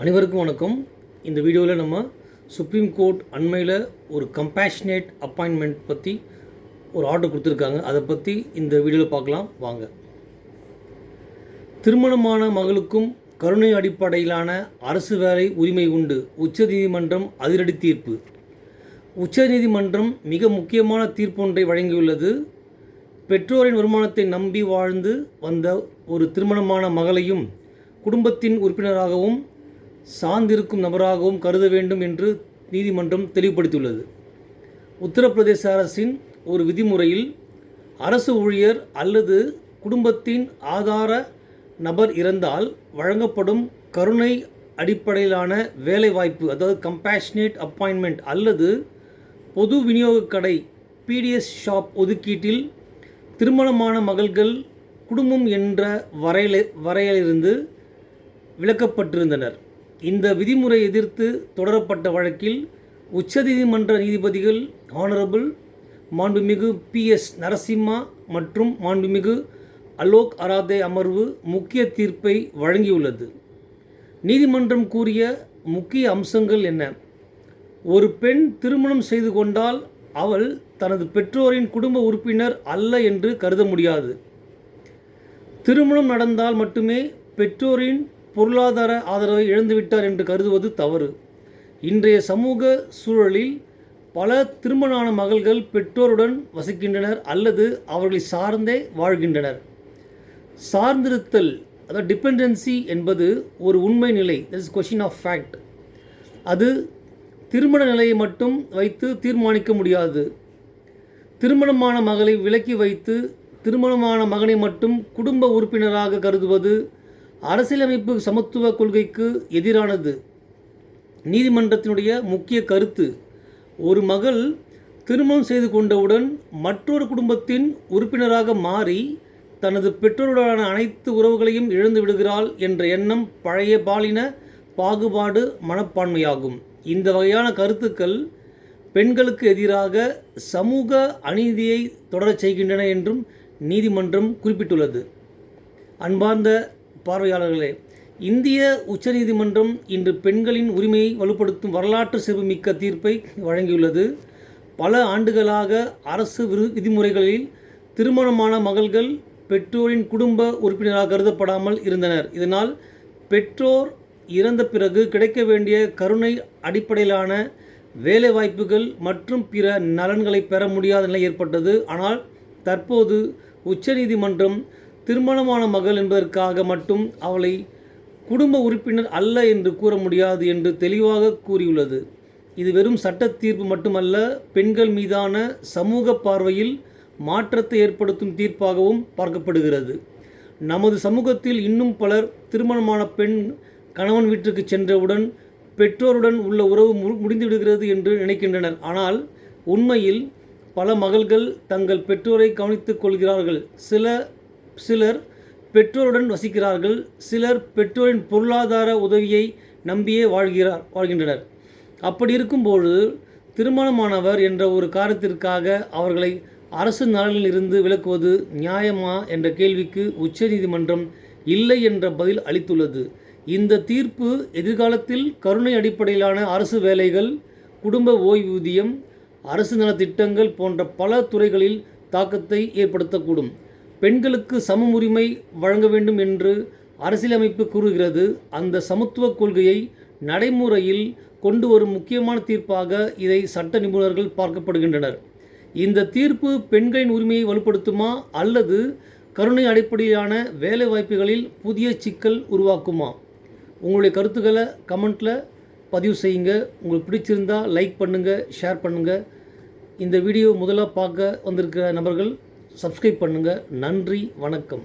அனைவருக்கும் வணக்கம். இந்த வீடியோவில் நம்ம சுப்ரீம் கோர்ட் அண்மையில் ஒரு கம்பேஷனேட் அப்பாயின்மெண்ட் பற்றி ஒரு ஆர்டர் கொடுத்துருக்காங்க. அதை பற்றி இந்த வீடியோவில் பார்க்கலாம் வாங்க. திருமணமான மகளுக்கும் கருணை அடிப்படையிலான அரசு வேலை உரிமை உண்டு. உச்சநீதிமன்றம் அதிரடி தீர்ப்பு. உச்சநீதிமன்றம் மிக முக்கியமான தீர்ப்பொன்றை வழங்கியுள்ளது. பெற்றோரின் வருமானத்தை நம்பி வாழ்ந்து வந்த ஒரு திருமணமான மகளையும் குடும்பத்தின் உறுப்பினராகவும் சார்ந்திருக்கும் நபராகவும் கருத வேண்டும் என்று நீதிமன்றம் தெளிவுபடுத்தியுள்ளது. உத்தரப்பிரதேச அரசின் ஒரு விதிமுறையில் அரசு ஊழியர் அல்லது குடும்பத்தின் ஆதார நபர் இறந்தால் வழங்கப்படும் கருணை அடிப்படையிலான வேலைவாய்ப்பு, அதாவது கம்பேஷனேட் அப்பாயின்மெண்ட் அல்லது பொது விநியோக கடை பிடிஎஸ் ஷாப் ஒதுக்கீட்டில் திருமணமான மகள்கள் குடும்பம் என்ற வரையிலிருந்து விலக்கப்பட்டிருந்தனர். இந்த விதிமுறை எதிர்த்து தொடரப்பட்ட வழக்கில் உச்சநீதிமன்ற நீதிபதிகள் ஆனரபிள் மாண்புமிகு PS நரசிம்மா மற்றும் மாண்புமிகு அலோக் அராதே அமர்வு முக்கிய தீர்ப்பை வழங்கியுள்ளது. நீதிமன்றம் கூறிய முக்கிய அம்சங்கள் என்ன? ஒரு பெண் திருமணம் செய்து கொண்டால் அவள் தனது பெற்றோரின் குடும்ப உறுப்பினர் அல்ல என்று கருத முடியாது. திருமணம் நடந்தால் மட்டுமே பெற்றோரின் பொருளாதார ஆதரவை இழந்துவிட்டார் என்று கருதுவது தவறு. இன்றைய சமூக சூழலில் பல திருமணமான மகள்கள் பெற்றோருடன் வசிக்கின்றனர் அல்லது அவர்களை சார்ந்தே வாழ்கின்றனர். சார்ந்திருத்தல், அதாவது டிபெண்டன்சி என்பது ஒரு உண்மை நிலை. This is question of fact. அது திருமண நிலையை மட்டும் வைத்து தீர்மானிக்க முடியாது. திருமணமான மகளை விலக்கி வைத்து திருமணமான மகனை மட்டும் குடும்ப உறுப்பினராக கருதுவது அரசியலமைப்பு சமத்துவ கொள்கைக்கு எதிரானது. நீதிமன்றத்தினுடைய முக்கிய கருத்து, ஒரு மகள் திருமணம் செய்து கொண்டவுடன் மற்றொரு குடும்பத்தின் உறுப்பினராக மாறி தனது பெற்றோருடனான அனைத்து உறவுகளையும் இழந்து விடுகிறாள் என்ற எண்ணம் பழைய பாலின பாகுபாடு மனப்பான்மையாகும். இந்த வகையான கருத்துக்கள் பெண்களுக்கு எதிராக சமூக அநீதியை தொடரச் செய்கின்றன என்றும் நீதிமன்றம் குறிப்பிட்டுள்ளது. அன்பார்ந்த பார்வையாளர்களே, இந்திய உச்சநீதிமன்றம் இன்று பெண்களின் உரிமையை வலுப்படுத்தும் வரலாற்று சிறப்புமிக்க தீர்ப்பை வழங்கியுள்ளது. பல ஆண்டுகளாக அரசு விதிமுறைகளில் திருமணமான மகள்கள் பெற்றோரின் குடும்ப உறுப்பினராக கருதப்படாமல் இருந்தனர். இதனால் பெற்றோர் இறந்த பிறகு கிடைக்க வேண்டிய கருணை அடிப்படையிலான வேலைவாய்ப்புகள் மற்றும் பிற நலன்களை பெற முடியாத நிலை ஏற்பட்டது. ஆனால் தற்போது உச்சநீதிமன்றம் திருமணமான மகள் என்பதற்காக மட்டும் அவளை குடும்ப உறுப்பினர் அல்ல என்று கூற முடியாது என்று தெளிவாக கூறியுள்ளது. இது வெறும் சட்ட தீர்ப்பு மட்டுமல்ல, பெண்கள் மீதான சமூக பார்வையில் மாற்றத்தை ஏற்படுத்தும் தீர்ப்பாகவும் பார்க்கப்படுகிறது. நமது சமூகத்தில் இன்னும் பலர் திருமணமான பெண் கணவன் வீட்டிற்கு சென்றவுடன் பெற்றோருடன் உள்ள உறவு முடிந்துவிடுகிறது என்று நினைக்கின்றனர். ஆனால் உண்மையில் பல மகள்கள் தங்கள் பெற்றோரை கவனித்துக் கொள்கிறார்கள். சிலர் பெற்றோருடன் வசிக்கிறார்கள். சிலர் பெற்றோரின் பொருளாதார உதவியை நம்பியே வாழ்கின்றனர். அப்படி இருக்கும்போது திருமணமானவர் என்ற ஒரு காரணத்திற்காக அவர்களை அரசு நலனில் இருந்து விலக்குவது நியாயமா என்ற கேள்விக்கு உச்சநீதிமன்றம் இல்லை என்ற பதில் அளித்துள்ளது. இந்த தீர்ப்பு எதிர்காலத்தில் கருணை அடிப்படையிலான அரசு வேலைகள், குடும்ப ஓய்வூதியம், அரசு நலத்திட்டங்கள் போன்ற பல துறைகளில் தாக்கத்தை ஏற்படுத்தக்கூடும். பெண்களுக்கு சம உரிமை வழங்க வேண்டும் என்று அரசியலமைப்பு கூறுகிறது. அந்த சமத்துவ கொள்கையை நடைமுறையில் கொண்டு வரும் முக்கியமான தீர்ப்பாக இதை சட்ட நிபுணர்கள் பார்க்கப்படுகின்றனர். இந்த தீர்ப்பு பெண்களின் உரிமையை வலுப்படுத்துமா அல்லது கருணை அடிப்படையிலான வேலை வாய்ப்புகளில் புதிய சிக்கல் உருவாக்குமா? உங்களுடைய கருத்துக்களை கமெண்ட்டில் பதிவு செய்யுங்க. உங்களுக்கு பிடிச்சிருந்தால் லைக் பண்ணுங்கள், ஷேர் பண்ணுங்கள். இந்த வீடியோ முதலாக பார்க்க வந்திருக்கிற நபர்கள் சப்ஸ்கிரைப் பண்ணுங்கள். நன்றி, வணக்கம்.